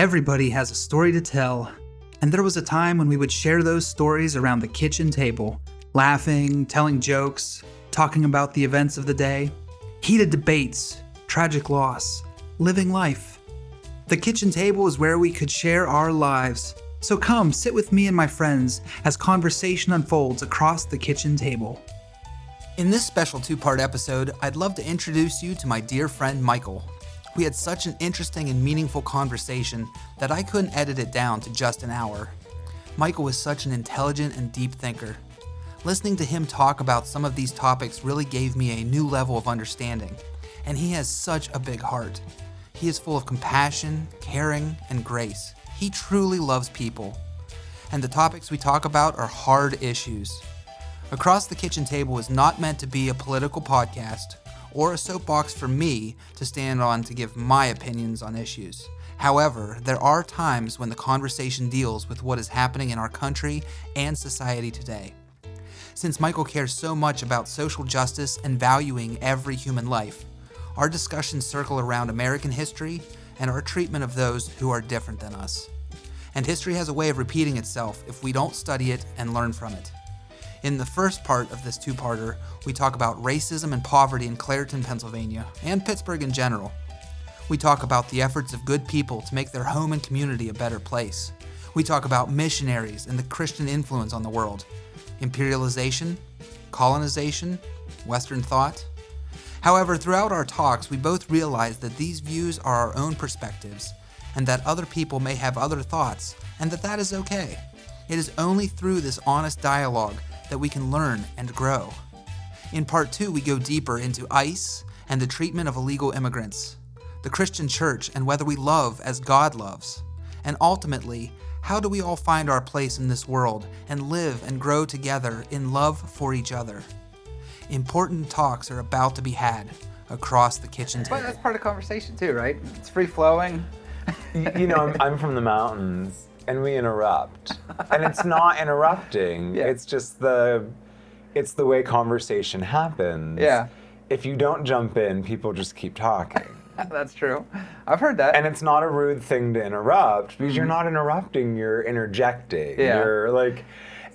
Everybody has a story to tell, and there was a time when we would share those stories around the kitchen table, laughing, telling jokes, talking about the events of the day, heated debates, tragic loss, living life. The kitchen table is where we could share our lives. So come sit with me and my friends as conversation unfolds across the kitchen table. In this special two-part episode, I'd love to introduce you to my dear friend Michael. We had such an interesting and meaningful conversation that I couldn't edit it down to just an hour. Michael was such an intelligent and deep thinker. Listening to him talk about some of these topics really gave me a new level of understanding, and he has such a big heart. He is full of compassion, caring, and grace. He truly loves people. And the topics we talk about are hard issues. Across the Kitchen Table is not meant to be a political podcast or a soapbox for me to stand on to give my opinions on issues. However, there are times when the conversation deals with what is happening in our country and society today. Since Michael cares so much about social justice and valuing every human life, our discussions circle around American history and our treatment of those who are different than us. And history has a way of repeating itself if we don't study it and learn from it. In the first part of this two-parter, we talk about racism and poverty in Clairton, Pennsylvania, and Pittsburgh in general. We talk about the efforts of good people to make their home and community a better place. We talk about missionaries and the Christian influence on the world, imperialization, colonization, Western thought. However, throughout our talks, we both realize that these views are our own perspectives, and that other people may have other thoughts, and that is okay. It is only through this honest dialogue that we can learn and grow. In part 2, we go deeper into ICE and the treatment of illegal immigrants, the Christian church and whether we love as God loves, and ultimately, how do we all find our place in this world and live and grow together in love for each other? Important talks are about to be had across the kitchen table. But that's part of the conversation too, right? It's free-flowing. You know, I'm from the mountains, and we interrupt. And it's not interrupting. Yeah. It's just it's the way conversation happens. Yeah. If you don't jump in, people just keep talking. That's true. I've heard that. And it's not a rude thing to interrupt, because you're not interrupting, you're interjecting. Yeah. You're like,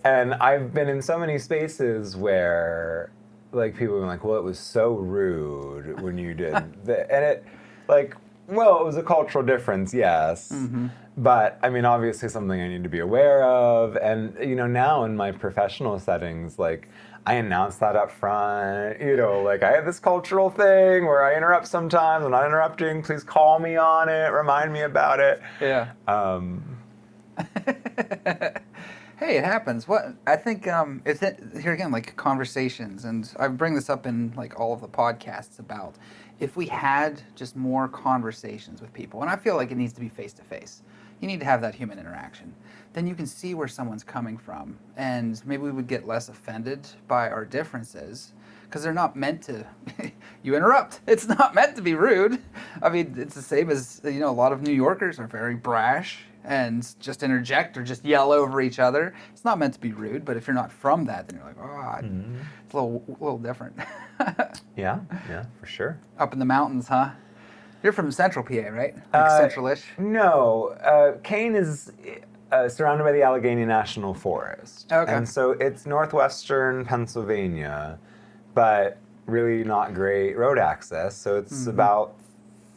and I've been in so many spaces where, like, people have been like, well, it was so rude when you did that. And it, like, well, it was a cultural difference, yes. Mm-hmm. But, I mean, obviously something I need to be aware of. And, you know, now in my professional settings, like, I announce that up front, you know, like, I have this cultural thing where I interrupt sometimes. I'm not interrupting. Please call me on it. Remind me about it. Yeah. Hey, it happens. What I think it's here again, like conversations, and I bring this up in like all of the podcasts about if we had just more conversations with people, and I feel like it needs to be face to face. You need to have that human interaction. Then you can see where someone's coming from, and maybe we would get less offended by our differences because they're not meant to. You interrupt. It's not meant to be rude. I mean, it's the same as, you know, a lot of New Yorkers are very brash and just interject or just yell over each other. It's not meant to be rude, but if you're not from that, then you're like, it's a little different. Yeah, for sure. Up in the mountains, huh? You're from Central PA, right? Like central-ish? No. Kane is surrounded by the Allegheny National Forest. Okay. And so it's northwestern Pennsylvania, but really not great road access. So it's about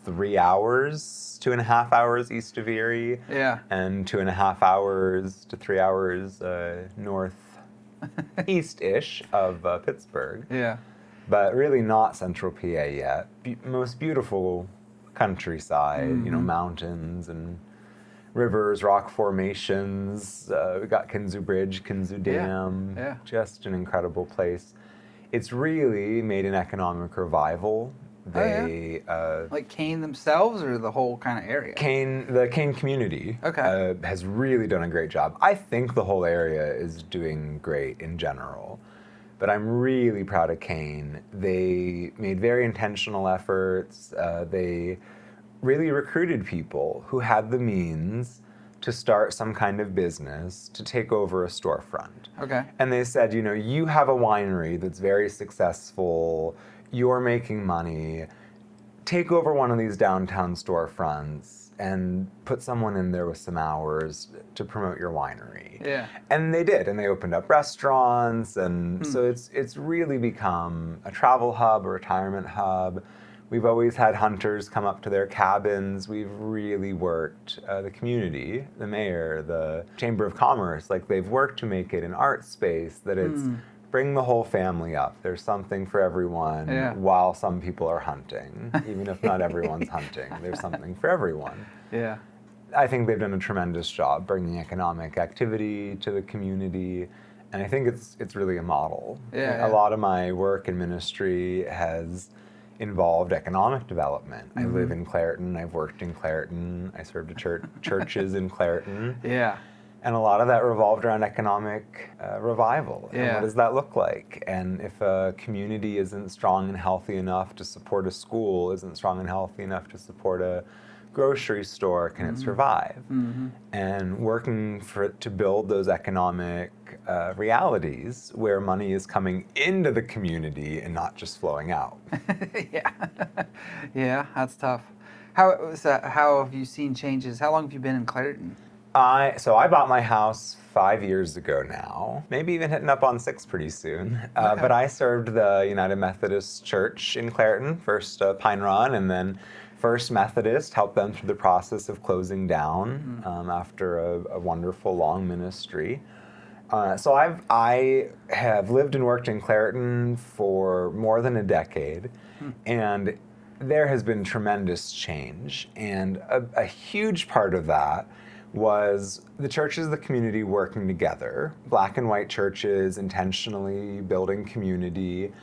3 hours, 2.5 hours east of Erie. Yeah. And 2.5 hours to 3 hours northeast-ish of Pittsburgh. Yeah. But really not Central PA yet. Most beautiful countryside, you know, mountains and rivers, rock formations. We got Kinzu Bridge, Kinzu Dam. Yeah. Just an incredible place. It's really made an economic revival. Like Kane themselves or the whole kind of area? The Kane community has really done a great job. I think the whole area is doing great in general. But I'm really proud of Kane. They made very intentional efforts. They really recruited people who had the means to start some kind of business to take over a storefront. Okay. And they said, you know, you have a winery that's very successful. You're making money. take over one of these downtown storefronts and put someone in there with some hours to promote your winery. Yeah. And they did, and they opened up restaurants, and so it's really become a travel hub, a retirement hub. We've always had hunters come up to their cabins. We've really worked the community, the mayor, the Chamber of Commerce, like they've worked to make it an art space that it's bring the whole family up. There's something for everyone while some people are hunting. Even if not everyone's hunting, there's something for everyone. Yeah. I think they've done a tremendous job bringing economic activity to the community, and I think it's really a model. Yeah, A lot of my work in ministry has involved economic development. I live in Clareton, I've worked in Clareton, I served at churches in Clareton. Yeah. And a lot of that revolved around economic revival. And Yeah. what does that look like? And if a community isn't strong and healthy enough to support a school, isn't strong and healthy enough to support a grocery store, can it survive? And working for it to build those economic realities where money is coming into the community and not just flowing out. Yeah. Yeah, that's tough. How have you seen changes? How long have you been in Clareton? So I bought my house 5 years ago now, maybe even hitting up on 6 pretty soon. But I served the United Methodist Church in Clareton, first Pine Run, and then First Methodist, helped them through the process of closing down after a wonderful long ministry. So I have lived and worked in Clareton for more than a decade, and there has been tremendous change. And a huge part of that was the churches of the community working together, black and white churches intentionally building community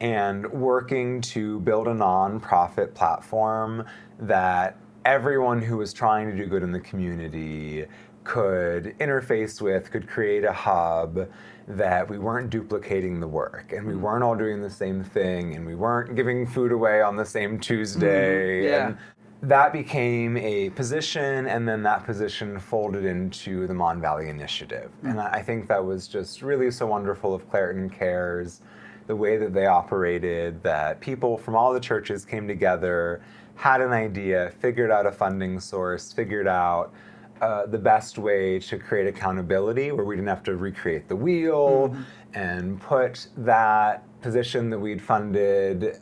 and working to build a nonprofit platform that everyone who was trying to do good in the community could interface with, could create a hub, that we weren't duplicating the work and we weren't all doing the same thing and we weren't giving food away on the same Tuesday. And that became a position, and then that position folded into the Mon Valley Initiative. And I think that was just really so wonderful of Clareton Cares, the way that they operated, that people from all the churches came together, had an idea, figured out a funding source, figured out the best way to create accountability where we didn't have to recreate the wheel, and put that position that we'd funded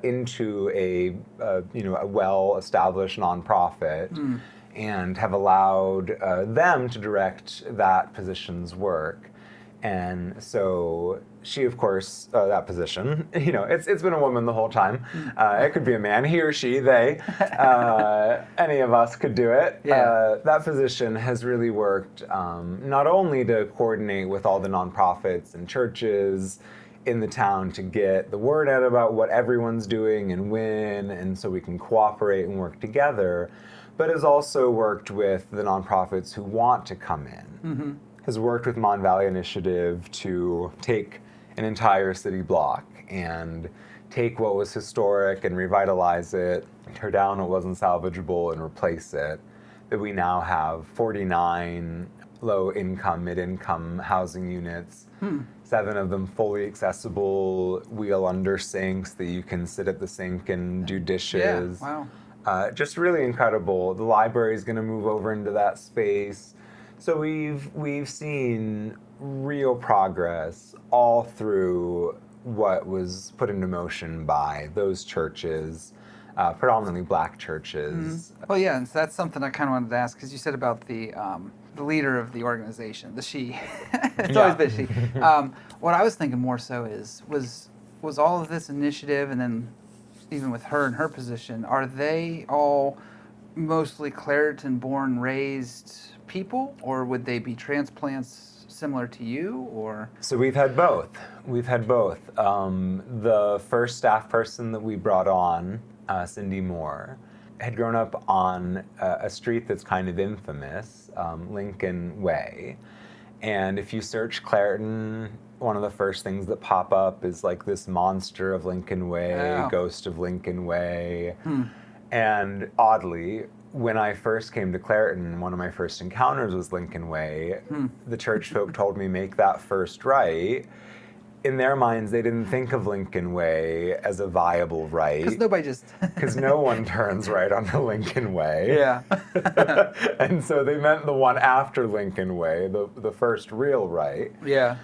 into a well-established nonprofit, and have allowed them to direct that position's work. And so she, of course, that position, it's been a woman the whole time. It could be a man, he or she, they, any of us could do it. That position has really worked not only to coordinate with all the nonprofits and churches in the town to get the word out about what everyone's doing and when, and so we can cooperate and work together, but has also worked with the nonprofits who want to come in. Has worked with Mon Valley Initiative to take an entire city block and take what was historic and revitalize it, tear down what wasn't salvageable and replace it. That we now have 49 low-income, mid-income housing units, 7 of them fully accessible, wheel under sinks that you can sit at the sink and do dishes. Yeah, wow. Just really incredible. The library is going to move over into that space. So we've seen real progress all through what was put into motion by those churches, predominantly black churches. Well, yeah, and so that's something I kind of wanted to ask, because you said about the leader of the organization, the she. It's always been she. What I was thinking more so was all of this initiative, and then even with her in her position, are they all mostly Clareton-born, raised people, or would they be transplants similar to you, or? So we've had both. The first staff person that we brought on, Cindy Moore, had grown up on a street that's kind of infamous, Lincoln Way. And if you search Clareton, one of the first things that pop up is like this monster of Lincoln Way, ghost of Lincoln Way. And oddly, when I first came to Clareton, one of my first encounters was Lincoln Way. The church folk told me, make that first right. in their minds, they didn't think of Lincoln Way as a viable right. Because nobody just... Because no one turns right onto Lincoln Way. Yeah. And so they meant the one after Lincoln Way, the first real right. Yeah.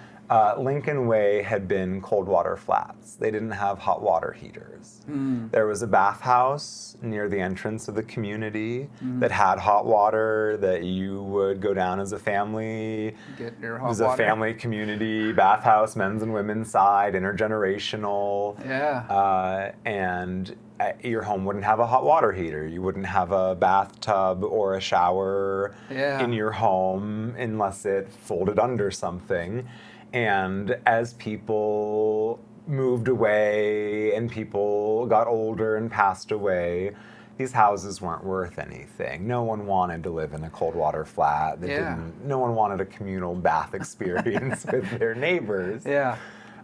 Lincoln Way had been cold water flats. They didn't have hot water heaters. There was a bathhouse near the entrance of the community that had hot water that you would go down as a family. Get your It hot was water. a family community bathhouse, men's and women's side, intergenerational. Yeah. And your home wouldn't have a hot water heater. You wouldn't have a bathtub or a shower in your home unless it folded under something. And as people moved away and people got older and passed away, these houses weren't worth anything. No one wanted to live in a cold water flat. No one wanted a communal bath experience with their neighbors. Yeah.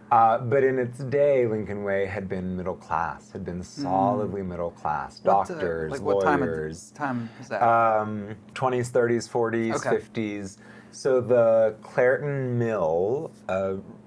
But in its day, Lincoln Way had been middle class, had been solidly middle class. Doctors, what lawyers. time is that? 20s, 30s, 40s, Okay. 50s. So the Clairton Mill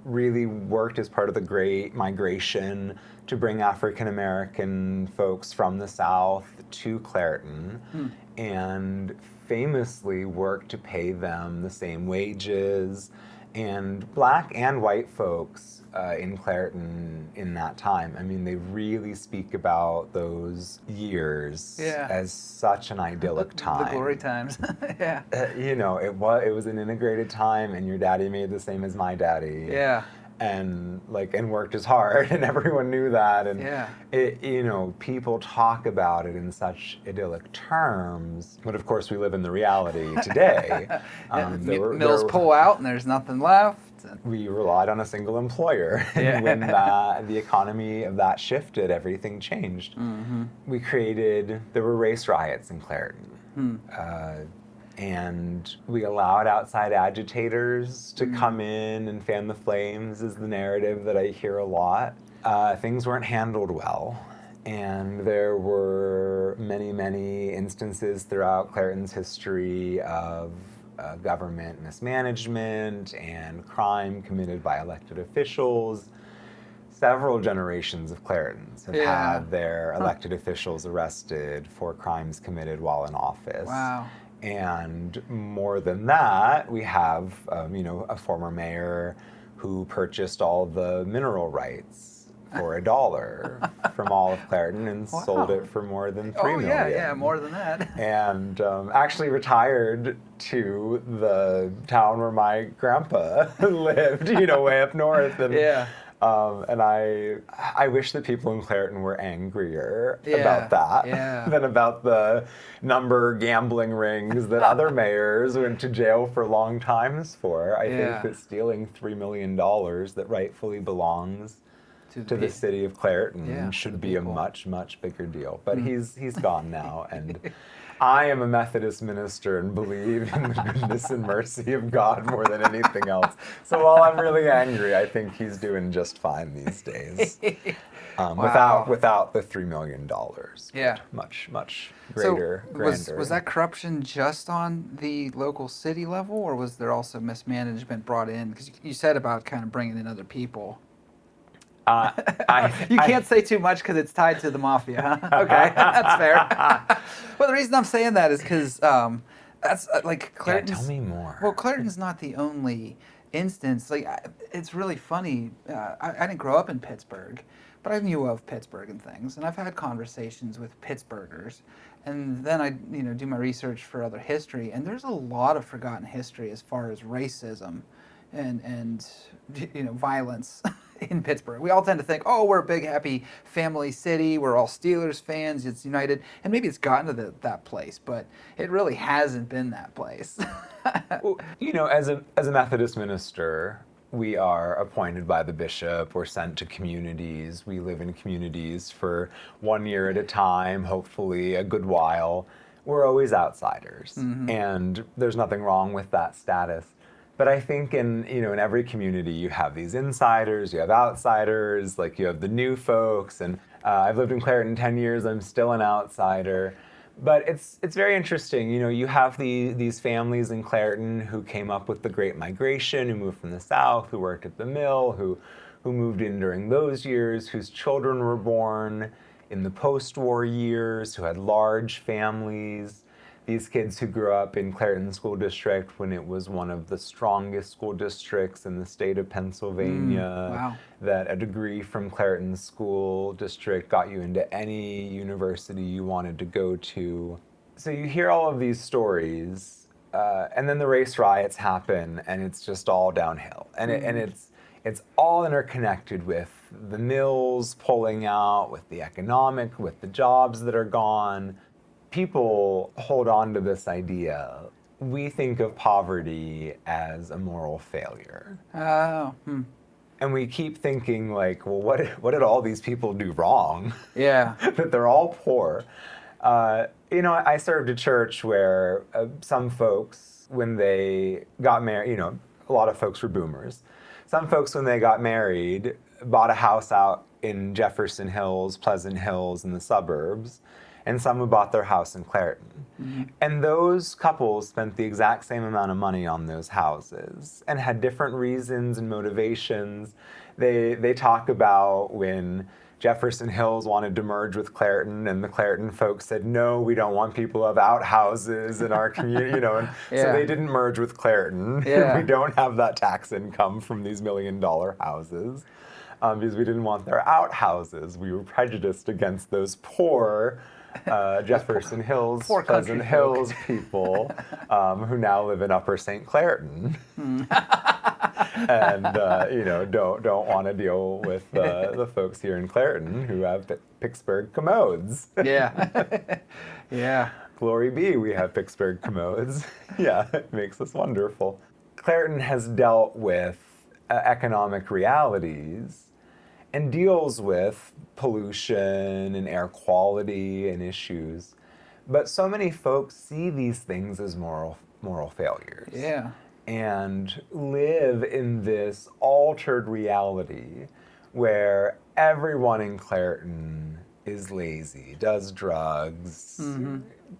really worked as part of the Great Migration to bring African American folks from the South to Clairton, and famously worked to pay them the same wages. And black and white folks in Clairton in that time, I mean, they really speak about those years as such an idyllic time. The glory times. Yeah. It was an integrated time, and your daddy made the same as my daddy. Yeah. And worked as hard, and everyone knew that. And people talk about it in such idyllic terms, but of course we live in the reality today. Mills pull out, and there's nothing left. We relied on a single employer. Yeah. And when the economy of that shifted, everything changed. There were race riots in Clairton. And we allowed outside agitators to come in and fan the flames, is the narrative that I hear a lot. Things weren't handled well. And there were many, many instances throughout Clairton's history of government mismanagement and crime committed by elected officials. Several generations of Clairtons have had their elected officials arrested for crimes committed while in office. Wow. And more than that, we have, a former mayor who purchased all the mineral rights for $1 from all of Clairton and sold it for more than $3 million. Yeah, more than that. And actually retired to the town where my grandpa lived, way up north. And, and I wish that people in Clairton were angrier about that than about the number gambling rings that other mayors went to jail for long times for. I think that stealing $3 million that rightfully belongs to the city of Clairton should be a much, much bigger deal. But he's gone now, and I am a Methodist minister and believe in the goodness and mercy of God more than anything else. So while I'm really angry, I think he's doing just fine these days. Without the $3 million. Yeah. Much, much greater, grander. Was that corruption just on the local city level, or was there also mismanagement brought in? Because you said about kind of bringing in other people. You can't say too much because it's tied to the mafia, huh? Okay, that's fair. Well, the reason I'm saying that is because that's Clairton's... Yeah, tell me more. Well, Clairton's not the only instance. It's really funny. I didn't grow up in Pittsburgh, but I knew of Pittsburgh and things, and I've had conversations with Pittsburghers. And then I, do my research for other history, and there's a lot of forgotten history as far as racism and violence in Pittsburgh. We all tend to think, oh, we're a big, happy family city. We're all Steelers fans. It's united. And maybe it's gotten to that place, but it really hasn't been that place. Well, as a Methodist minister, we are appointed by the bishop. We're sent to communities. We live in communities for 1 year at a time, hopefully a good while. We're always outsiders. And there's nothing wrong with that status. But I think in every community you have these insiders, you have outsiders, you have the new folks. And I've lived in Clairton 10 years. I'm still an outsider. But it's very interesting. You have these families in Clairton who came up with the Great Migration, who moved from the South, who worked at the mill, who who moved in during those years, whose children were born in the post-war years, who had large families. These kids who grew up in Clairton School District when it was one of the strongest school districts in the state of Pennsylvania. Wow. That a degree from Clairton School District got you into any university you wanted to go to. So you hear all of these stories, and then the race riots happen, and it's just all downhill. And it's all interconnected with the mills pulling out, with the economic, with the jobs that are gone. People hold on to this idea. We think of poverty as a moral failure. Oh. And we keep thinking like, well, what did all these people do wrong? Yeah. That they're all poor. I served a church where some folks, when they got married, a lot of folks were boomers. Some folks, when they got married, bought a house out in Jefferson Hills, Pleasant Hills, in the suburbs, and some who bought their house in Clairton. Mm-hmm. And those couples spent the exact same amount of money on those houses and had different reasons and motivations. They talk about when Jefferson Hills wanted to merge with Clairton, and the Clairton folks said, no, we don't want people who have outhouses in our community, and so they didn't merge with Clairton. Yeah. We don't have that tax income from these $1 million houses because we didn't want their outhouses. We were prejudiced against those poor Jefferson Hills, Poor Pleasant Hills people who now live in Upper St. Clairton. And don't want to deal with the folks here in Clairton who have Pittsburgh commodes. Yeah. Yeah. Glory be, we have Pittsburgh commodes. Yeah, it makes us wonderful. Clairton has dealt with economic realities and deals with pollution and air quality and issues. But so many folks see these things as moral failures. Yeah. And live in this altered reality where everyone in Clairton is lazy, does drugs,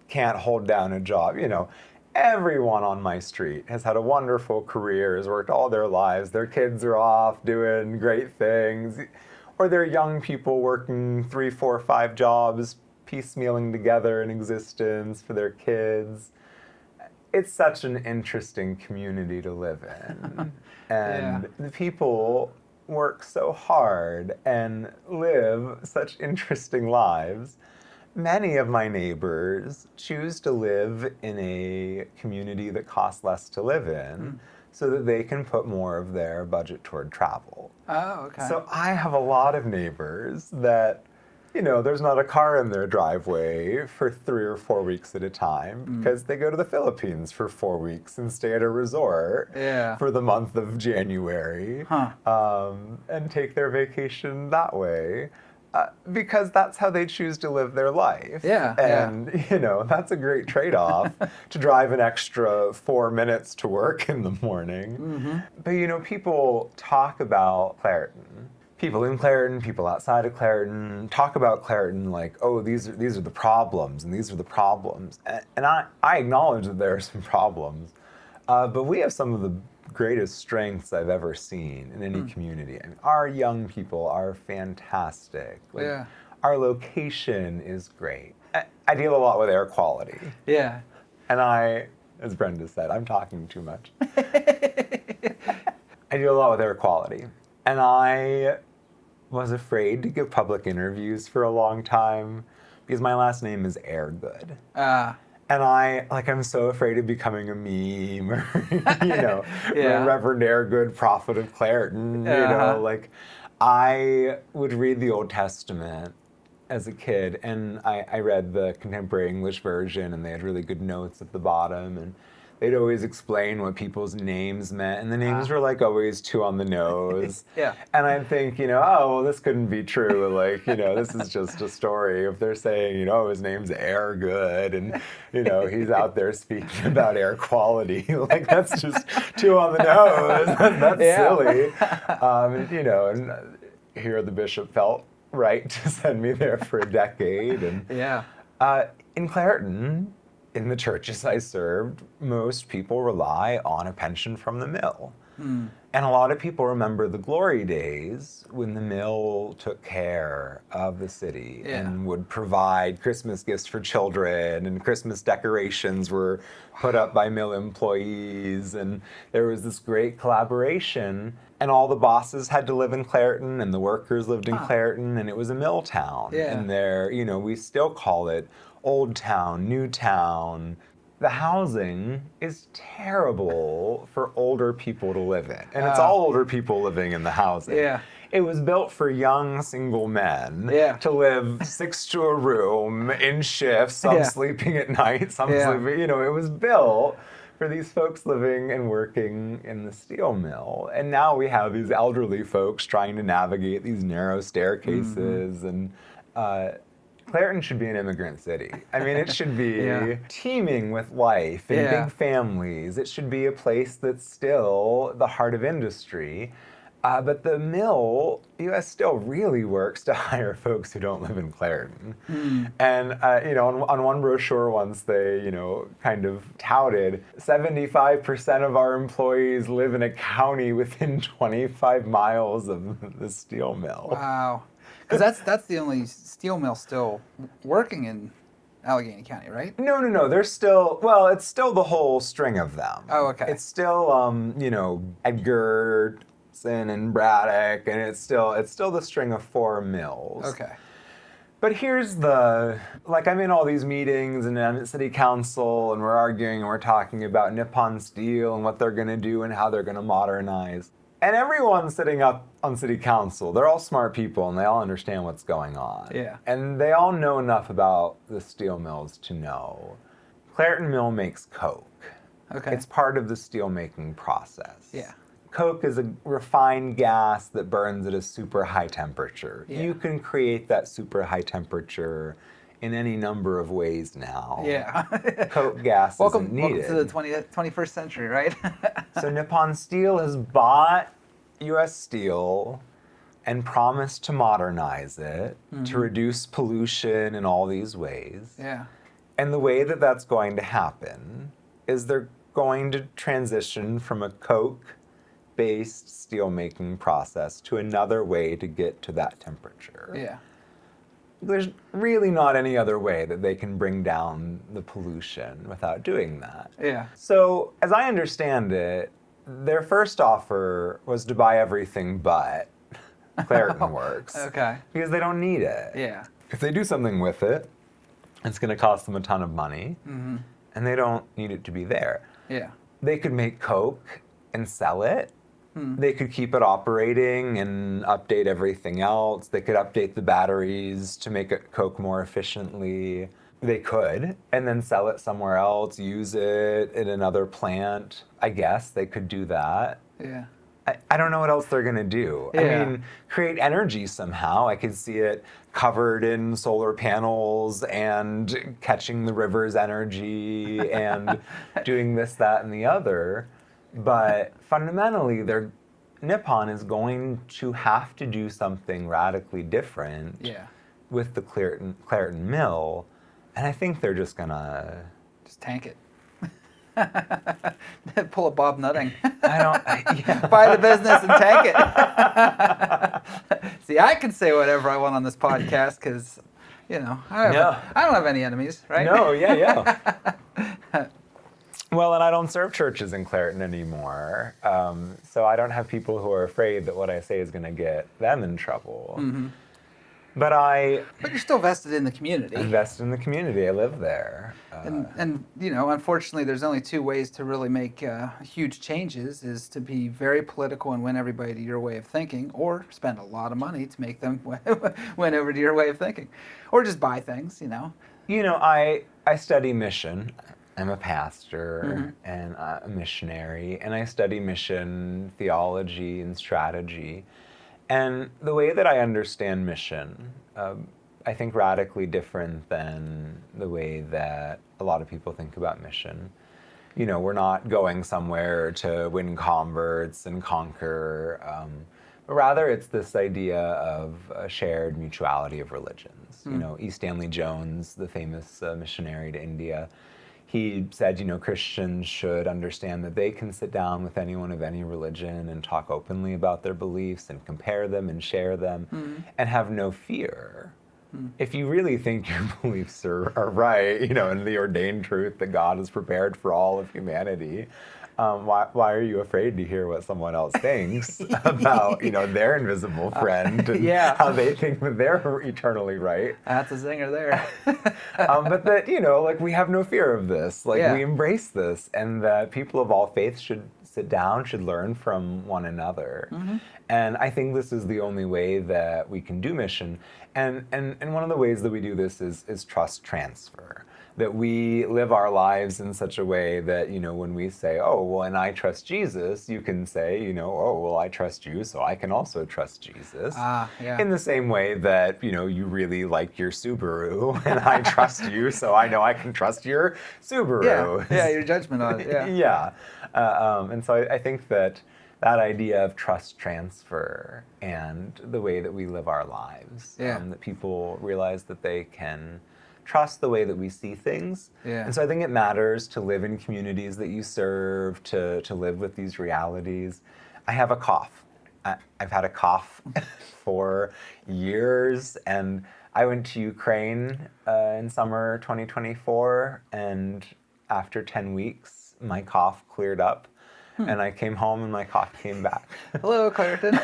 can't hold down a job. Everyone on my street has had a wonderful career, has worked all their lives. Their kids are off doing great things. Or they're young people working 3, 4, 5 jobs, piecemealing together an existence for their kids. It's such an interesting community to live in. And the people work so hard and live such interesting lives. Many of my neighbors choose to live in a community that costs less to live in so that they can put more of their budget toward travel. Oh, okay. So I have a lot of neighbors that, there's not a car in their driveway for 3 or 4 weeks at a time because they go to the Philippines for 4 weeks and stay at a resort for the month of January and take their vacation that way. Because that's how they choose to live their life. Yeah. And, that's a great trade-off to drive an extra 4 minutes to work in the morning. Mm-hmm. But, people talk about Clairton. People in Clairton, people outside of Clairton, talk about Clairton like, oh, these are the problems, and these are the problems. And I acknowledge that there are some problems. But we have some of the greatest strengths I've ever seen in any community. I mean, our young people are fantastic. Our location is great. I deal a lot with air quality. Yeah. And as Brenda said, I'm talking too much. I deal a lot with air quality. And I was afraid to give public interviews for a long time because my last name is Airgood. And I'm so afraid of becoming a meme or, Reverend Airgood, prophet of Clairton, I would read the Old Testament as a kid, and I read the contemporary English version, and they had really good notes at the bottom, and they'd always explain what people's names meant, and the names were always too on the nose. Yeah. And I'd think, this couldn't be true. This is just a story. If they're saying, his name's Airgood, and he's out there speaking about air quality, that's just too on the nose. That's silly. And here the bishop felt right to send me there for a decade. And in Clairton, in the churches I served, most people rely on a pension from the mill. And a lot of people remember the glory days when the mill took care of the city and would provide Christmas gifts for children, and Christmas decorations were put up by mill employees, and there was this great collaboration, and all the bosses had to live in Clairton and the workers lived in Clairton, and it was a mill town. And there, we still call it Old Town, New Town. The housing is terrible for older people to live in. And it's all older people living in the housing. Yeah. It was built for young single men to live 6 to a room in shifts, some sleeping at night, some sleeping, it was built for these folks living and working in the steel mill. And now we have these elderly folks trying to navigate these narrow staircases and Clairton should be an immigrant city. I mean, it should be teeming with life and big families. It should be a place that's still the heart of industry. But the mill, U.S. still really works to hire folks who don't live in Clairton. And, on one brochure once they, kind of touted 75% of our employees live in a county within 25 miles of the steel mill. Wow. Because that's the only steel mill still working in Allegheny County, right? No. There's still, it's still the whole string of them. Oh, okay. It's still, Edgerton and Braddock, and it's still the string of 4 mills. Okay. But here's I'm in all these meetings, and I'm at city council, and we're arguing, and we're talking about Nippon Steel and what they're going to do and how they're going to modernize. And everyone sitting up on city council, they're all smart people and they all understand what's going on. Yeah. And they all know enough about the steel mills to know. Clairton Mill makes coke. Okay. It's part of the steel making process. Yeah. Coke is a refined gas that burns at a super high temperature. Yeah. You can create that super high temperature in any number of ways now. Yeah. Coke gas isn't needed. Welcome to the 21st century, right? So Nippon Steel has bought U.S. Steel and promised to modernize it, to reduce pollution in all these ways. Yeah. And the way that that's going to happen is they're going to transition from a coke-based steelmaking process to another way to get to that temperature. Yeah. There's really not any other way that they can bring down the pollution without doing that. Yeah. So, as I understand it, their first offer was to buy everything but Clairton Works. Okay. Because they don't need it. Yeah. If they do something with it, it's going to cost them a ton of money, and they don't need it to be there. Yeah. They could make Coke and sell it. They could keep it operating and update everything else. They could update the batteries to make it Coke more efficiently. They could, and then sell it somewhere else, use it in another plant. I guess they could do that. Yeah. I don't know what else they're going to do. Yeah. I mean, create energy somehow. I could see it covered in solar panels and catching the river's energy and doing this, that, and the other. But fundamentally, Nippon is going to have to do something radically different with the Clairton Mill. And I think they're just going to... Just tank it. Pull a Bob Nutting. Yeah. Buy the business and tank it. See, I can say whatever I want on this podcast because, I don't have any enemies, right? No, yeah. Well, and I don't serve churches in Clairton anymore, so I don't have people who are afraid that what I say is going to get them in trouble. Mm-hmm. But you're still vested in the community. Invested in the community. I live there. And unfortunately, there's only 2 ways to really make huge changes: is to be very political and win everybody to your way of thinking, or spend a lot of money to make them win over to your way of thinking, or just buy things. I study mission. I'm a pastor and a missionary, and I study mission theology and strategy. And the way that I understand mission, I think radically different than the way that a lot of people think about mission. We're not going somewhere to win converts and conquer, but rather it's this idea of a shared mutuality of religions. E. Stanley Jones, the famous missionary to India, he said, Christians should understand that they can sit down with anyone of any religion and talk openly about their beliefs and compare them and share them and have no fear. If you really think your beliefs are right, and the ordained truth that God has prepared for all of humanity, why are you afraid to hear what someone else thinks about, their invisible friend and how they think that they're eternally right? That's a zinger there. But that, we have no fear of this. We embrace this, and that people of all faiths should sit down, should learn from one another. And I think this is the only way that we can do mission. And one of the ways that we do this is trust transfer. That we live our lives in such a way that, when we say, oh, well, and I trust Jesus, you can say, oh, well, I trust you, so I can also trust Jesus. In the same way that, you really like your Subaru, and I trust you, so I know I can trust your Subaru. Yeah, your judgment on it, yeah. And so I think that idea of trust transfer and the way that we live our lives, that people realize that they can trust the way that we see things. And so I think it matters to live in communities that you serve, to live with these realities. I have a cough. I've had a cough for years, and I went to Ukraine in summer 2024, and after 10 weeks, my cough cleared up. And I came home and my cough came back. Hello, Claritin.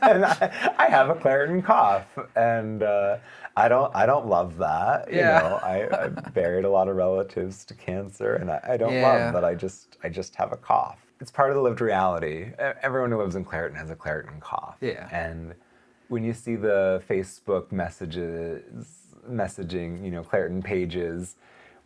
And I have a Claritin cough, and I don't love that. I buried a lot of relatives to cancer, and I don't love that. I just have a cough. It's part of the lived reality. Everyone who lives in Claritin has a Claritin cough. And when you see the Facebook messaging, Claritin pages,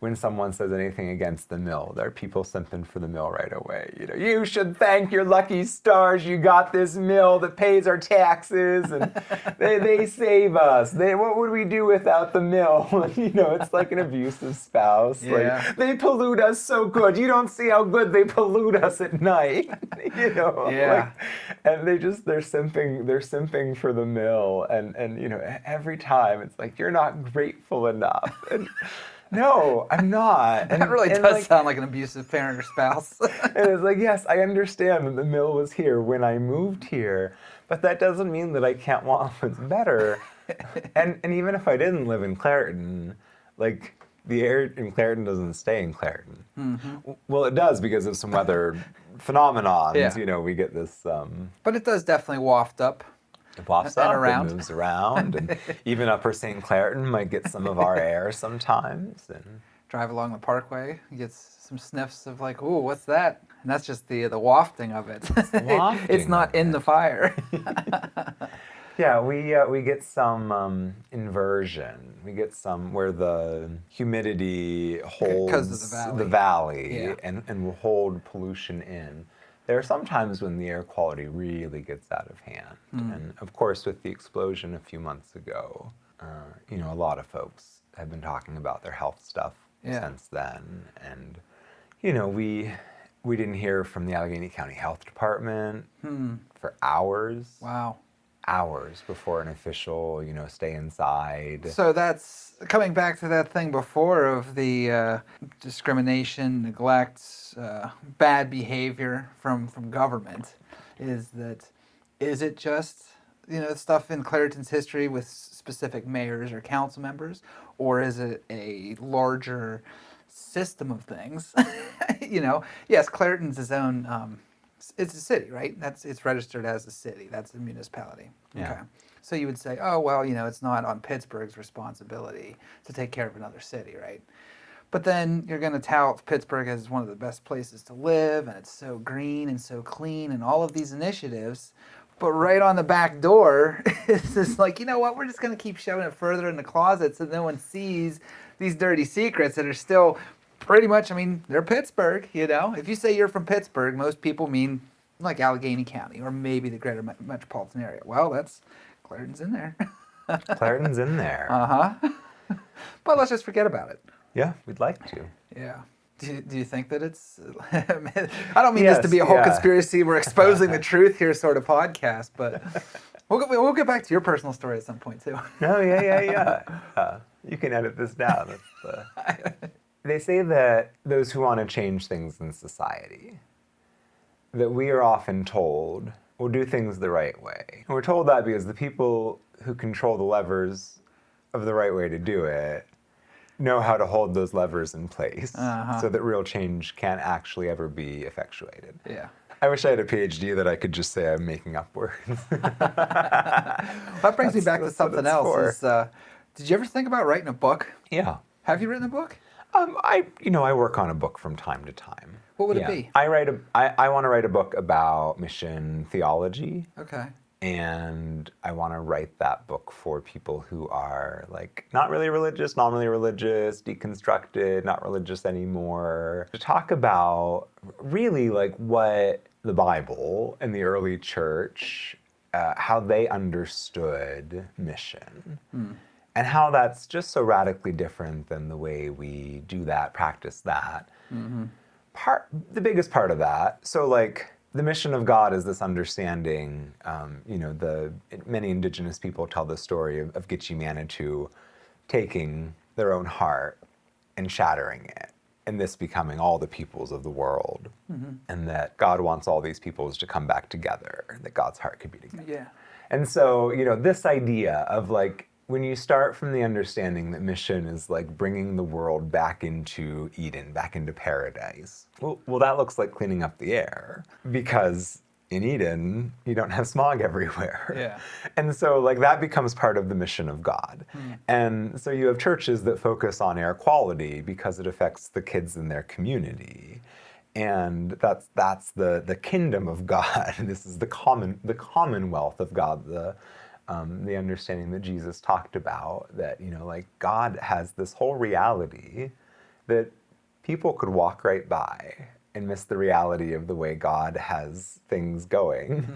when someone says anything against the mill, there are people simping for the mill right away. You should thank your lucky stars you got this mill that pays our taxes, and they save us. What would we do without the mill? It's like an abusive spouse. They pollute us so good. You don't see how good they pollute us at night. And they're simping for the mill, and every time it's like, you're not grateful enough. And no, I'm not. That really does sound like an abusive parent or spouse. And it's like, yes, I understand that the mill was here when I moved here, but that doesn't mean that I can't want what's better. And even if I didn't live in Claritin, the air in Claritin doesn't stay in Claritin. Well, it does because of some weather phenomenons. We get this... But it does definitely waft up. It wafts up, it moves around, and even Upper St. Claritin might get some of our air sometimes. And drive along the parkway, you get some sniffs of ooh, what's that? And that's just the wafting of it. It's not in the fire. Yeah, we get some inversion. We get some where the humidity holds the valley and will hold pollution in. There are some times when the air quality really gets out of hand. And of course, with the explosion a few months ago, a lot of folks have been talking about their health stuff since then. And, we didn't hear from the Allegheny County Health Department for hours. Wow. Hours before an official, stay inside. So that's coming back to that thing before of the discrimination, neglect, bad behavior from government. Is it just stuff in Claritin's history with specific mayors or council members, or is it a larger system of things? Yes, Claritin's his own. It's a city, right? It's registered as a city. That's a municipality. Yeah. Okay. So you would say, oh, well, it's not on Pittsburgh's responsibility to take care of another city, right? But then you're going to tout Pittsburgh as one of the best places to live, and it's so green and so clean and all of these initiatives. But right on the back door, it's just like, what? We're just going to keep shoving it further in the closet so no one sees these dirty secrets that are still... pretty much, they're Pittsburgh, If you say you're from Pittsburgh, most people mean Allegheny County or maybe the greater metropolitan area. Well, Claritin's in there. Claritin's in there. But let's just forget about it. Yeah, we'd like to. Yeah. Do you think that it's... I don't mean this to be a whole conspiracy. We're exposing the truth here sort of podcast, but we'll get back to your personal story at some point, too. No, yeah. You can edit this down. they say that those who want to change things in society, that we are often told will do things the right way. And we're told that because the people who control the levers of the right way to do it know how to hold those levers in place so that real change can't actually ever be effectuated. Yeah. I wish I had a PhD that I could just say I'm making up words. That brings me back to something else. Did you ever think about writing a book? Yeah. Have you written a book? I work on a book from time to time. What would it be? I want to write a book about mission theology. Okay. And I want to write that book for people who are like not really religious, nominally religious, deconstructed, not religious anymore. To talk about really like what the Bible and the early church, how they understood mission. And how that's just so radically different than the way we do that, practice that. The biggest part of that, so like the mission of God is this understanding, many indigenous people tell the story of Gitche Manitou taking their own heart and shattering it, and this becoming all the peoples of the world. And that God wants all these peoples to come back together, that God's heart could be together. Yeah. And so, this idea of like, when you start from the understanding that mission is like bringing the world back into Eden, back into paradise, well, that looks like cleaning up the air, because in Eden, you don't have smog everywhere. Yeah. And so like that becomes part of the mission of God. And so you have churches that focus on air quality because it affects the kids in their community. And that's the kingdom of God. This is the commonwealth of God, the understanding that Jesus talked about, that, like God has this whole reality that people could walk right by and miss the reality of the way God has things going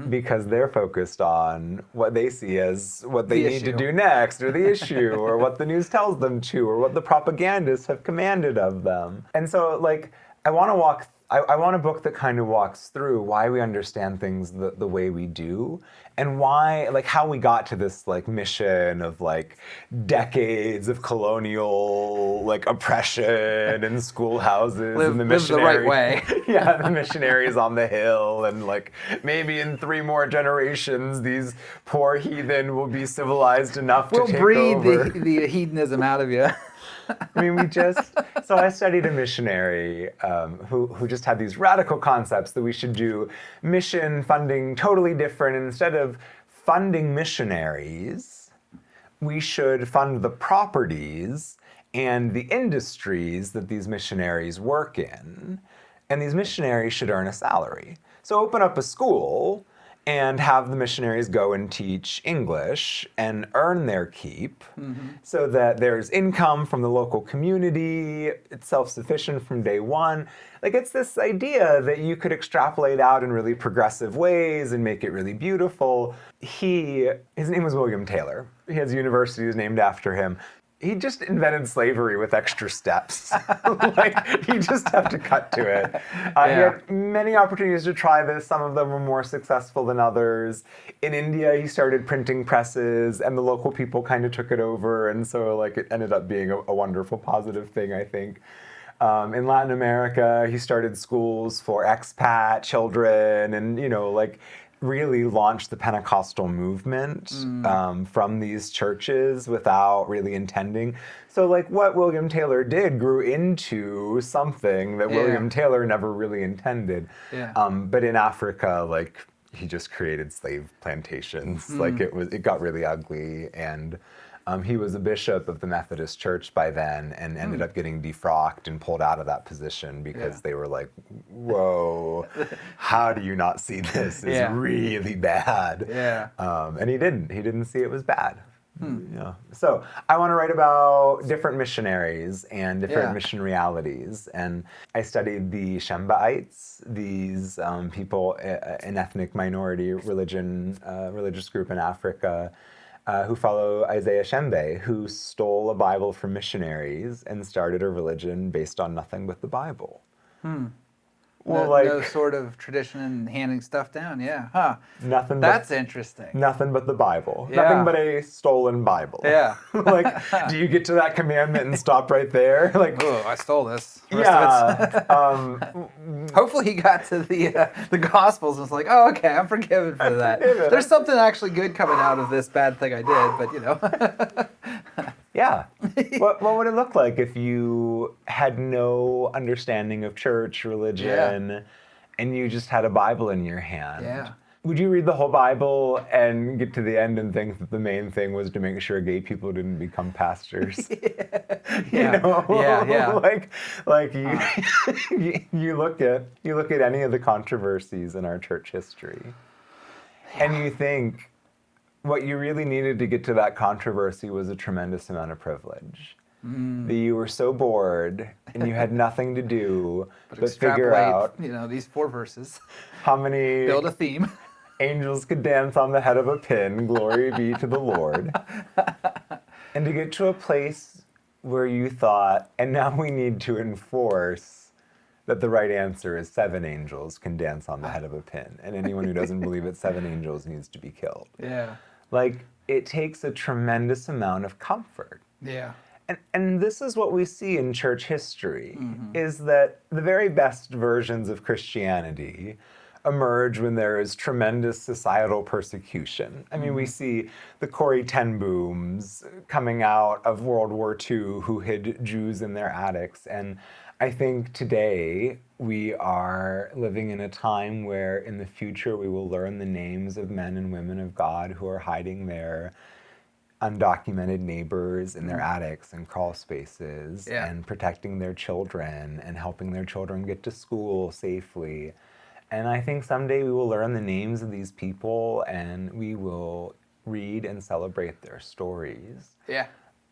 because they're focused on what they see as what they need to do next, or the issue, or what the news tells them to, or what the propagandists have commanded of them. And so, like, I want a book that kind of walks through why we understand things the way we do, and why, like, how we got to this, like, mission of, like, decades of colonial, like, oppression and schoolhouses and the missionaries. Live the right way. Yeah, the missionaries on the hill, and, like, maybe in 3 more generations, these poor heathen will be civilized enough to take over. We'll breed the hedonism out of you. I mean, so I studied a missionary who just had these radical concepts that we should do mission funding totally different. And instead of funding missionaries, we should fund the properties and the industries that these missionaries work in. And these missionaries should earn a salary. So open up a school and have the missionaries go and teach English and earn their keep so that there's income from the local community, it's self-sufficient from day one. Like, it's this idea that you could extrapolate out in really progressive ways and make it really beautiful. His name was William Taylor. He has universities named after him. He just invented slavery with extra steps. Like, you just have to cut to it. He had many opportunities to try this. Some of them were more successful than others. In India, he started printing presses, and the local people kind of took it over. And so, like, it ended up being a wonderful, positive thing, I think. In Latin America, he started schools for expat children, and, really launched the Pentecostal movement from these churches without really intending. So, like, what William Taylor did grew into something that William Taylor never really intended. But in Africa, like, he just created slave plantations. Like, it got really ugly, and he was a bishop of the Methodist Church by then, and ended up getting defrocked and pulled out of that position because they were like, whoa, how do you not see this? It's really bad. And he didn't see it was bad. So I want to write about different missionaries and different mission realities. And I studied the Shembaites, these people, an ethnic minority religious group in Africa, who follow Isaiah Shembe, who stole a Bible from missionaries and started a religion based on nothing but the Bible. Well, no sort of tradition in handing stuff down. Yeah, huh? nothing. That's interesting. Nothing but the Bible. Yeah. Nothing but a stolen Bible. Yeah. Like, do you get to that commandment and stop right there? Like, Oh, I stole this. The rest yeah. of it's- Hopefully he got to the Gospels and was like, oh, okay, I'm forgiven for that. forgiven. There's something actually good coming out of this bad thing I did, but you know. Yeah. What would it look like if you had no understanding of church, religion, and you just had a Bible in your hand? Yeah. Would you read the whole Bible and get to the end and think that the main thing was to make sure gay people didn't become pastors? Yeah. You know? Yeah. like you look at any of the controversies in our church history, and you think what you really needed to get to that controversy was a tremendous amount of privilege. That you were so bored and you had nothing to do but figure out, you know, these 4 verses. how many Build a theme. angels could dance on the head of a pin, glory be to the Lord. And to get to a place where you thought, and now we need to enforce that the right answer is 7 angels can dance on the head of a pin. And anyone who doesn't believe it, 7 angels needs to be killed. Yeah. Like, it takes a tremendous amount of comfort. Yeah. And this is what we see in church history, is that the very best versions of Christianity emerge when there is tremendous societal persecution. I mean, we see the Corrie ten Booms coming out of World War II who hid Jews in their attics. And I think today we are living in a time where in the future we will learn the names of men and women of God who are hiding their undocumented neighbors in their attics and crawl spaces and protecting their children and helping their children get to school safely. And I think someday we will learn the names of these people and we will read and celebrate their stories. Yeah.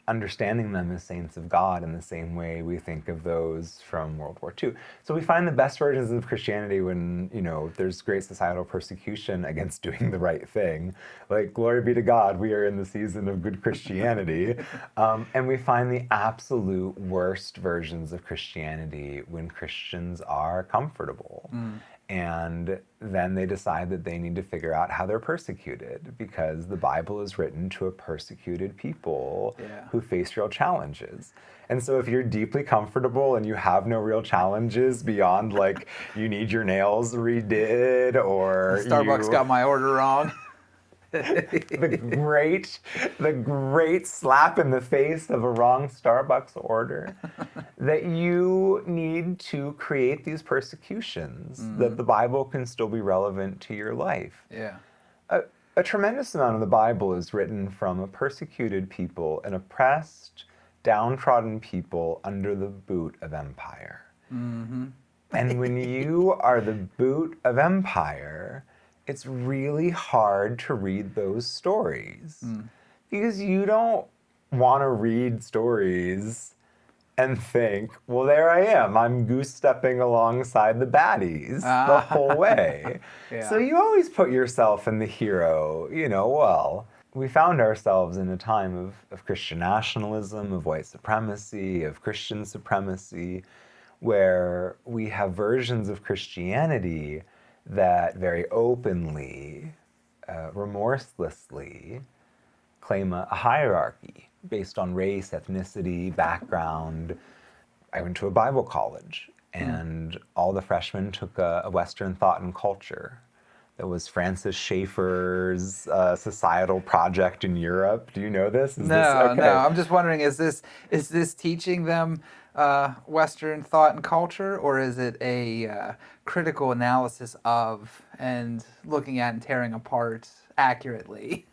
Understanding them as saints of God in the same way we think of those from World War II. So we find the best versions of Christianity when, you know, there's great societal persecution against doing the right thing. Like, glory be to God, we are in the season of good Christianity. And we find the absolute worst versions of Christianity when Christians are comfortable. And then they decide that they need to figure out how they're persecuted because the Bible is written to a persecuted people who face real challenges. And so if you're deeply comfortable and you have no real challenges beyond, like, you need your nails redid or Starbucks got my order wrong. the great slap in the face of a wrong Starbucks order, that you need to create these persecutions that the Bible can still be relevant to your life. Yeah. A tremendous amount of the Bible is written from a persecuted people, an oppressed, downtrodden people under the boot of empire. And when you are the boot of empire, it's really hard to read those stories because you don't want to read stories and think, well, there I am. I'm goose-stepping alongside the baddies the whole way. So you always put yourself in the hero, you know, well, we found ourselves in a time of Christian nationalism, of white supremacy, of Christian supremacy, where we have versions of Christianity that very openly, remorselessly claim a hierarchy based on race, ethnicity, background. I went to a Bible college, and all the freshmen took a Western thought and culture. That was Francis Schaeffer's societal project in Europe. Do you know this? No. I'm just wondering, is this teaching them Western thought and culture, or is it a critical analysis of and looking at and tearing apart accurately?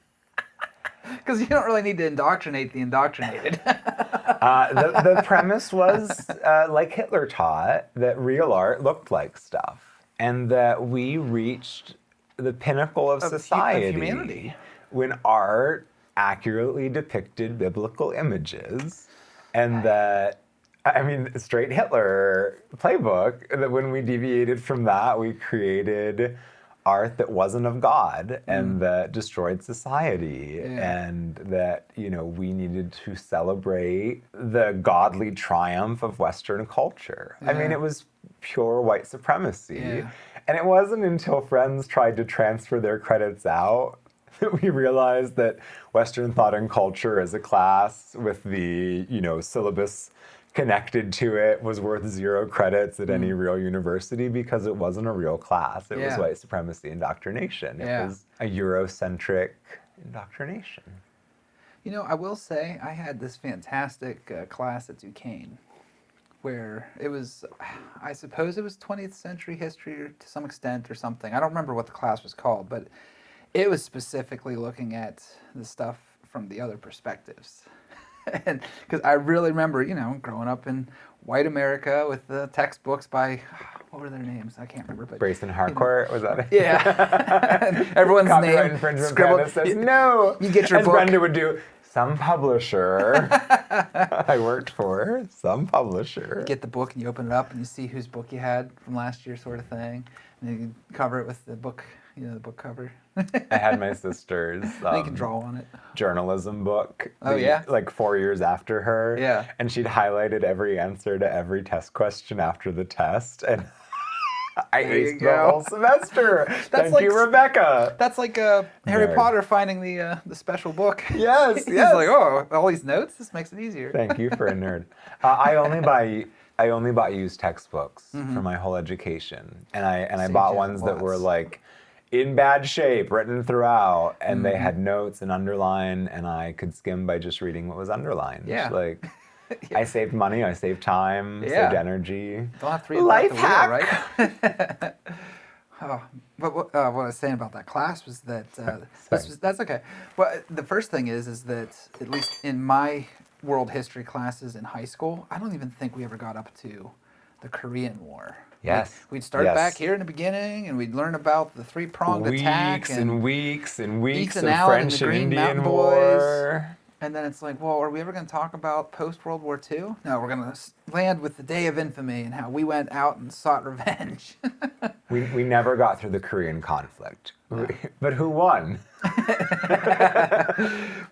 Because you don't really need to indoctrinate the indoctrinated. The premise was, like Hitler taught, that real art looked like stuff, and that we reached the pinnacle of society, of humanity, when art accurately depicted biblical images, and that, I mean, straight Hitler playbook, that when we deviated from that, we created art that wasn't of God and that destroyed society, Yeah. and that, we needed to celebrate the godly triumph of Western culture. I mean, Yeah. it was pure white supremacy. Yeah. And it wasn't until friends tried to transfer their credits out that we realized that Western thought and culture as a class with the, syllabus connected to it was worth 0 credits at any real university because it wasn't a real class. It was Yeah. white supremacy indoctrination. Yeah. It was a Eurocentric indoctrination. I will say I had this fantastic class at Duquesne where it was, I suppose it was 20th century history to some extent or something. I don't remember what the class was called, but it was specifically looking at the stuff from the other perspectives. And because I really remember, growing up in white America with the textbooks by, what were their names? I can't remember. But Brayson Harcourt, was that it? Yeah. And everyone's Copyright name infringement scribbled. Brenda says no. You get your As book. Brenda would do, some publisher I worked for, some publisher. You get the book and you open it up and you see whose book you had from last year, sort of thing, and then you cover it with the book, the book cover. I had my sister's And you can draw on it. journalism book. Oh, yeah? Like 4 years after her. Yeah. And she'd highlighted every answer to every test question after the test. And I There you aced the go. whole semester. Thank like you, Rebecca. That's like Harry Nerd. Potter finding the special book. Yes, He's yes. like, oh, all these notes. This makes it easier. Thank you for a nerd. I only bought used textbooks for my whole education, and I Same bought Jack ones that were Watts. like in bad shape, written throughout, and they had notes and underline, and I could skim by just reading what was underlined. Yeah. Like, I saved money, I saved time, Yeah. saved energy. Don't have to reinvent Life the hack. wheel, right? Oh, but what I was saying about that class was that that's okay. Well, the first thing is that at least in my world history classes in high school, I don't even think we ever got up to the Korean War. Yes. Like, we'd start Yes. back here in the beginning, and we'd learn about the three-pronged attack Weeks and weeks and weeks Ethan of Allen and French the and Green Indian Mountain War. And then it's like, well, are we ever going to talk about post-World War II? No, we're going to land with the Day of Infamy and how we went out and sought revenge. We never got through the Korean conflict. But who won?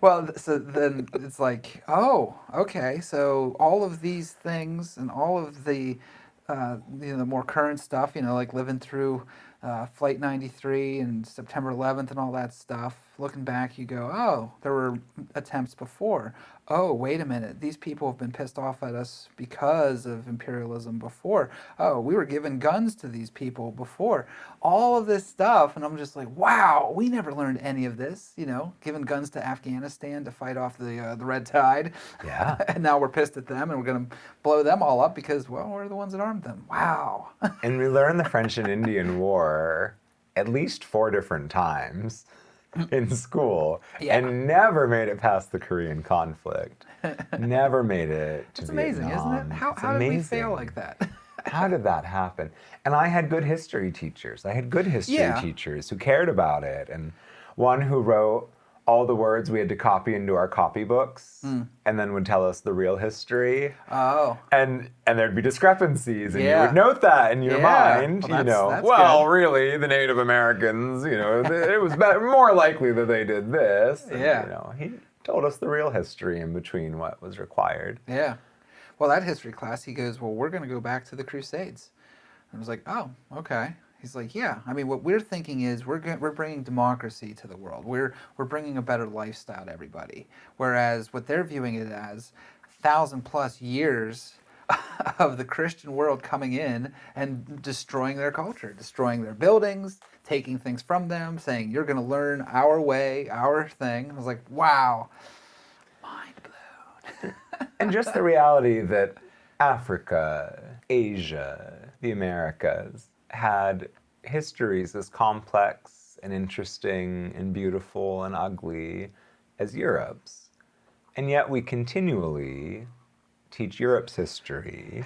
Well, so then it's like, oh, okay, so all of these things and all of the the more current stuff, like living through Flight 93 and September 11th and all that stuff, looking back, you go, oh, there were attempts before. Oh, wait a minute, these people have been pissed off at us because of imperialism before. Oh, we were giving guns to these people before. All of this stuff, and I'm just like, wow, we never learned any of this, giving guns to Afghanistan to fight off the Red Tide. Yeah. And now we're pissed at them and we're going to blow them all up because, well, we're the ones that armed them. Wow. And we learned the French and Indian War at least 4 different times in school, Yeah. and never made it past the Korean conflict. Never made it to It's amazing, Vietnam. isn't it? How It's did we amazing. fail like that? How did that happen? And I had good history teachers. I had good history Yeah. teachers who cared about it. And one who wrote all the words we had to copy into our copybooks and then would tell us the real history. Oh. And there'd be discrepancies, and you Yeah. would note that in your Yeah. mind, Well, that's well, good. really, the Native Americans, it was more likely that they did this. And, Yeah. He told us the real history in between what was required. Yeah. Well, that history class, he goes, well, we're going to go back to the Crusades. And I was like, oh, okay. He's like, yeah. I mean, what we're thinking is we're bringing democracy to the world. We're bringing a better lifestyle to everybody. Whereas what they're viewing it as 1,000+ years of the Christian world coming in and destroying their culture, destroying their buildings, taking things from them, saying, you're going to learn our way, our thing. I was like, wow. Mind blown. And just the reality that Africa, Asia, the Americas had histories as complex and interesting and beautiful and ugly as Europe's. And yet we continually teach Europe's history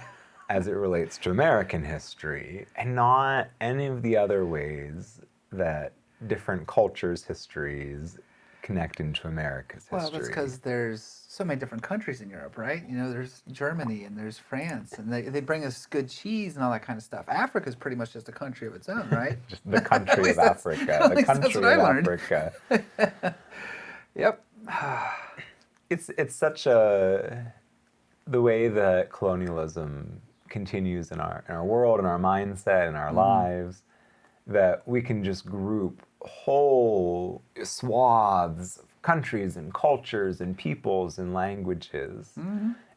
as it relates to American history, and not any of the other ways that different cultures' histories connect into America's Well, history. that's because there's so many different countries in Europe, right? You know, there's Germany and there's France, and they bring us good cheese and all that kind of stuff. Africa's pretty much just a country of its own, right? Just the country of Africa. At The least that's country what I of learned. Africa. Yep. It's such the way that colonialism continues in our world, in our mindset, in our lives, that we can just group whole swaths of countries and cultures and peoples and languages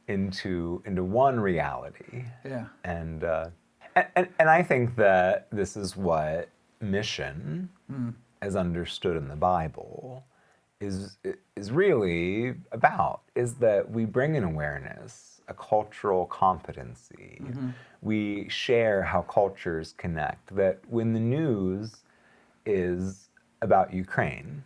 into one reality. Yeah. And I think that this is what mission, as understood in the Bible, is really about, is that we bring an awareness, a cultural competency. We share how cultures connect, that when the news is about Ukraine,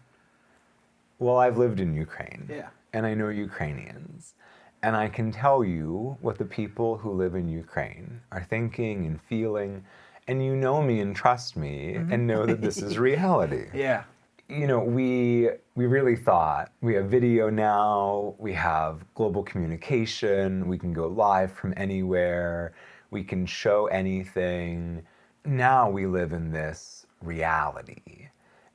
well, I've lived in Ukraine, and I know Ukrainians, and I can tell you what the people who live in Ukraine are thinking and feeling, and you know me and trust me and know that this is reality. Yeah. You know, we really thought, we have video now, we have global communication, we can go live from anywhere, we can show anything. Now we live in this reality,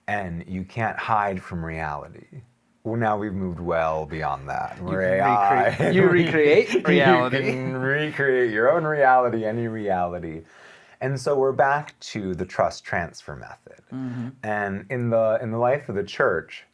and you can't hide from reality. Well, now we've moved well beyond that. We're AI. You recreate reality. You can recreate your own reality, any reality. And so we're back to the trust transfer method. And in the life of the church,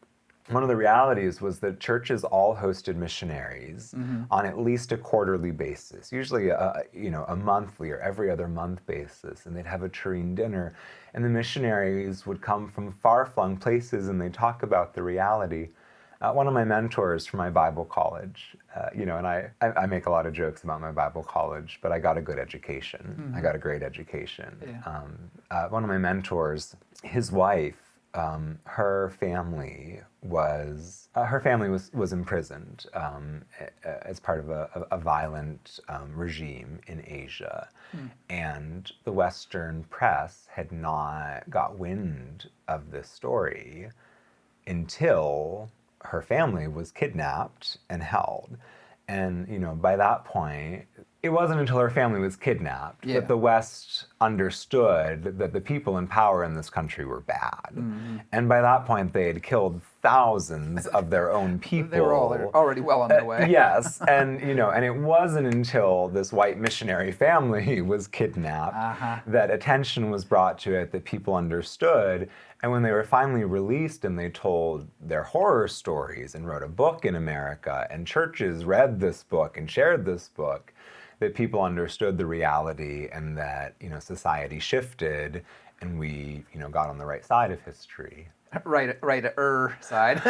one of the realities was that churches all hosted missionaries on at least a quarterly basis, usually a monthly or every other month basis, and they'd have a tureen dinner. And the missionaries would come from far-flung places, and they'd talk about the reality. One of my mentors from my Bible college, and I make a lot of jokes about my Bible college, but I got a good education. I got a great education. Yeah. One of my mentors, his wife, her family was imprisoned as part of a violent regime in Asia, and the Western press had not got wind of this story until her family was kidnapped and held. And, by that point, it wasn't until her family was kidnapped that the West understood that the people in power in this country were bad. And by that point, they had killed thousands of their own people. They were already well on their way. Yes, and and it wasn't until this white missionary family was kidnapped that attention was brought to it, that people understood. And when they were finally released and they told their horror stories and wrote a book in America, and churches read this book and shared this book, that people understood the reality, and that society shifted, and we got on the right side of history. Right side.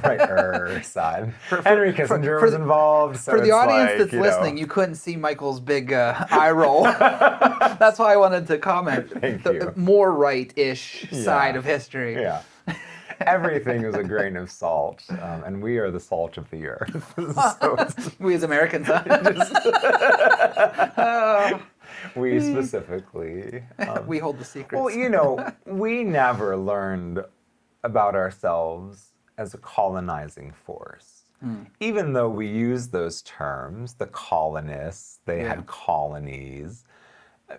Right side. Henry Kissinger was involved. So for the audience that's listening, you couldn't see Michael's big eye roll. That's why I wanted to comment. Thank the you. More right-ish side of history. Yeah. Everything is a grain of salt, and we are the salt of the earth. So We as Americans. we specifically. We hold the secrets. Well, we never learned about ourselves as a colonizing force. Even though we use those terms, the colonists, they had colonies.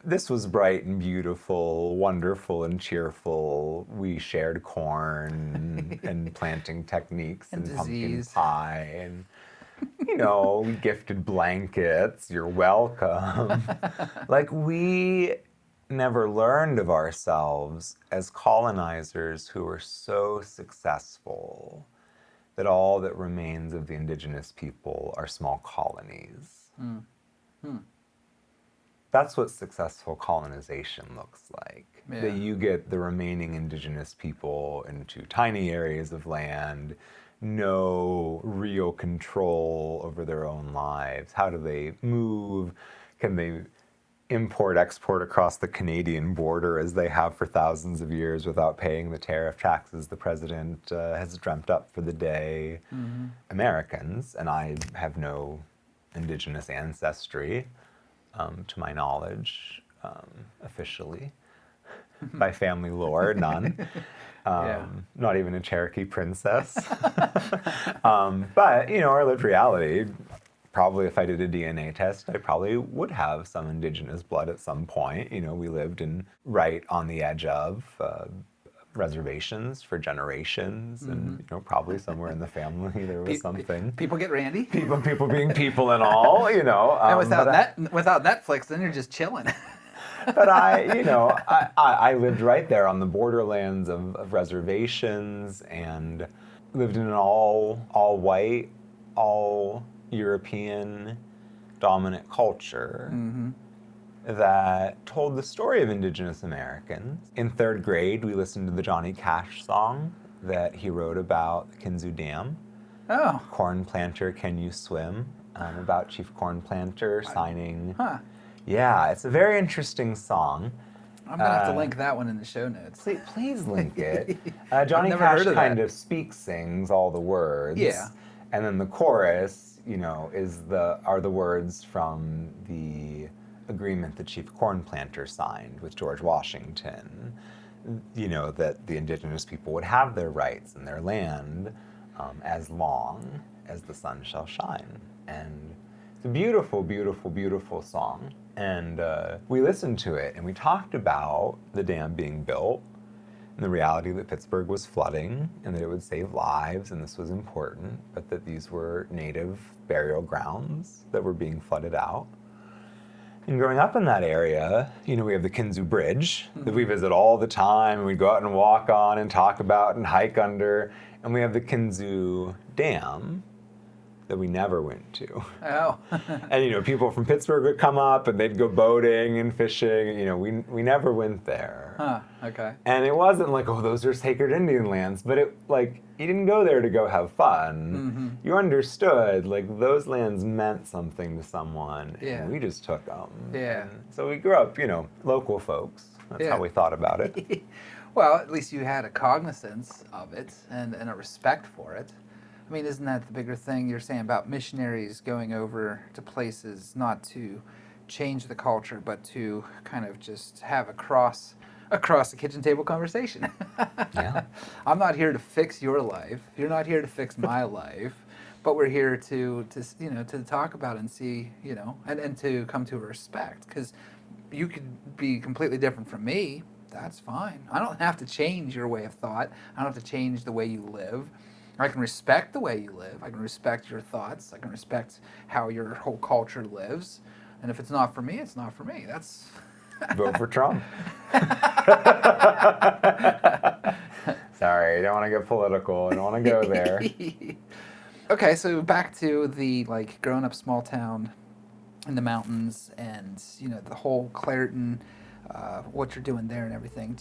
This was bright and beautiful, wonderful and cheerful. We shared corn and planting techniques and pumpkin pie, and we gifted blankets. You're welcome. Like, we never learned of ourselves as colonizers who were so successful that all that remains of the indigenous people are small colonies. That's what successful colonization looks like. Yeah. That you get the remaining indigenous people into tiny areas of land, no real control over their own lives. How do they move? Can they import, export across the Canadian border as they have for thousands of years without paying the tariff taxes the president has dreamt up for the day? Americans, and I have no indigenous ancestry, to my knowledge, officially. by family lore, none. Not even a Cherokee princess. But, our lived reality, probably if I did a DNA test, I probably would have some indigenous blood at some point. We lived right on the edge of reservations for generations, and probably somewhere in the family there was something. People get randy. People being people and all, And without Netflix, then you're just chilling. But I lived right there on the borderlands of reservations, and lived in an all white, all European dominant culture that told the story of Indigenous Americans. In 3rd grade, we listened to the Johnny Cash song that he wrote about the Kinzu Dam. Oh. Corn Planter, Can You Swim? About Chief Corn Planter signing. Yeah, it's a very interesting song. I'm going to have to link that one in the show notes. Please link it. Johnny Cash kind of sings all the words. Yeah. And then the chorus, are the words from the agreement that Chief Corn Planter signed with George Washington. That the indigenous people would have their rights in their land as long as the sun shall shine. And it's a beautiful, beautiful, beautiful song. And we listened to it, and we talked about the dam being built, and the reality that Pittsburgh was flooding, and that it would save lives, and this was important, but that these were native burial grounds that were being flooded out. And growing up in that area, we have the Kinzu Bridge that we visit all the time, and we go out and walk on and talk about and hike under, and we have the Kinzu Dam that we never went to. Oh. And people from Pittsburgh would come up and they'd go boating and fishing. We never went there. Huh. Okay. And it wasn't like, oh, those are sacred Indian lands, but you didn't go there to go have fun. You understood those lands meant something to someone. Yeah. And we just took them. Yeah. And so we grew up, local folks. That's how we thought about it. Well, at least you had a cognizance of it and a respect for it. I mean, isn't that the bigger thing you're saying about missionaries going over to places not to change the culture, but to kind of just have across the kitchen table conversation? Yeah. I'm not here to fix your life. You're not here to fix my life, but we're here to talk about it and see, and to come to a respect, because you could be completely different from me. That's fine. I don't have to change your way of thought. I don't have to change the way you live. I can respect the way you live. I can respect your thoughts. I can respect how your whole culture lives. And if it's not for me, it's not for me. That's... Vote for Trump. Sorry, I don't want to get political. I don't want to go there. Okay, so back to the growing up small town in the mountains, and the whole Clairton, what you're doing there and everything.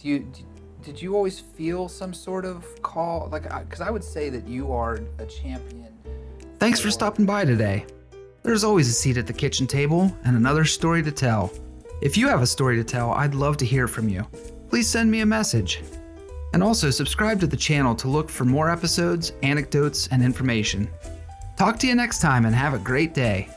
Did you always feel some sort of call? Because I would say that you are a champion. Thanks for stopping by today. There's always a seat at the kitchen table and another story to tell. If you have a story to tell, I'd love to hear from you. Please send me a message. And also subscribe to the channel to look for more episodes, anecdotes, and information. Talk to you next time and have a great day.